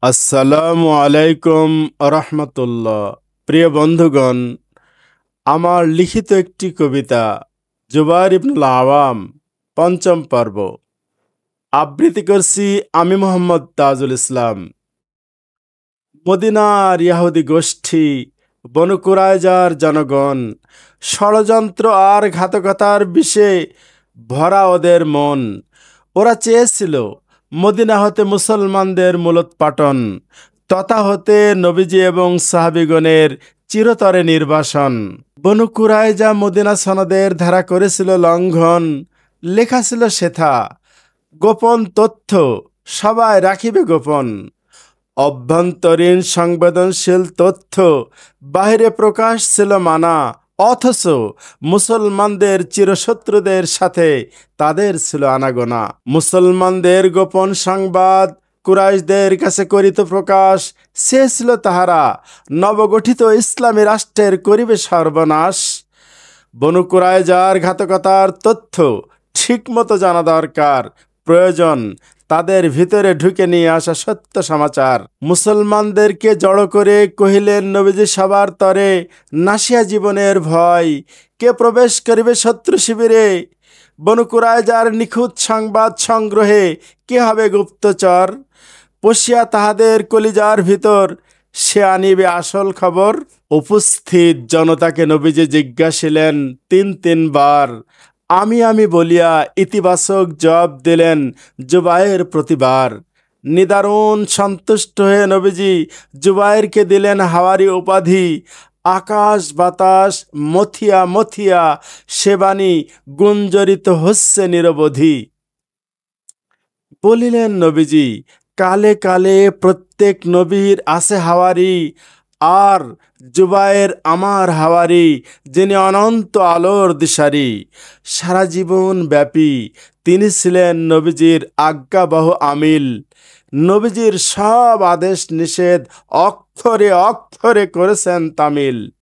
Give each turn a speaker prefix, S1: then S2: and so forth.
S1: আসসালামু আলাইকুম রহমতুল্লাহ। প্রিয় বন্ধুগণ, আমার লিখিত একটি কবিতা জুবাইর ইবনুল আওয়াম পঞ্চম পর্ব আবৃত্তি করছি আমি মোহাম্মদ তাজুল ইসলাম। মদিনার ইহুদি গোষ্ঠী, বনু কুরাইজার জনগণ, ষড়যন্ত্র আর ঘাতকতার বিষে ভরা ওদের মন। ওরা চেয়েছিল মদিনা হতে মুসলমানদের মূলোৎপাটন, তথা হতে নবীজি এবং সাহাবিগণের চিরতরে নির্বাসন। বনু কুরাইজা মদিনা সনদের ধারা করেছিল লঙ্ঘন, লেখা ছিল সেথা গোপন তথ্য সবাই রাখিবে গোপন। অভ্যন্তরীণ সংবেদনশীল তথ্য বাহিরে প্রকাশ ছিল মানা, অথচ মুসলমানদের চিরশত্রুদের সাথে তাদের ছিল আনাগোনা। মুসলমানদের গোপন সংবাদ কুরাইশদের কাছে করিত প্রকাশ, সে ছিল তাহারা নবগঠিত ইসলামী রাষ্ট্রের করিবে সর্বনাশ। বনু কুরাইজার ঘাতকতার তথ্য ঠিকমতো জানা দরকার, প্রয়োজন তাদের ভিতরে ঢুকে নিয়ে আসা সত্য সমাচার। মুসলমানদেরকে জড়ো করে কহিলেন নবীজি সবার তরে, নাসিয়া জীবনের ভয়, কে প্রবেশ করিবে শত্রু শিবিরে। বনু কুরাইজার নিখুঁত সংবাদ সংগ্রহে কে হবে গুপ্তচর। পশিয়া তাহাদের কলিজার ভিতর, সে আনিবে আসল খবর। উপস্থিত জনতাকে নবীজি জিজ্ঞাসিলেন তিনবার, আমি বলিয়া ইতিবাচক জবাব দিলেন জুবায়ের প্রতিবার। নিদারুণ সন্তুষ্ট হয়ে নবীজি জুবায়েরকে দিলেন হাওয়ারি উপাধি। আকাশ বাতাস মথিয়া মথিয়া সেবানী গুঞ্জরিত হচ্ছে নিরবধি। বলিলেন নবীজি, কালে কালে প্রত্যেক নবীর আছে হাওয়ারি, আর জুবায়ের আমার হাওয়ারি, যিনি অনন্ত আলোর দিশারি। সারা জীবন ব্যাপী তিনি ছিলেন নবীজির আজ্ঞাবহ আমিল। নবীজির সব আদেশ নিষেধ অক্ষরে অক্ষরে করেছেন তামিল।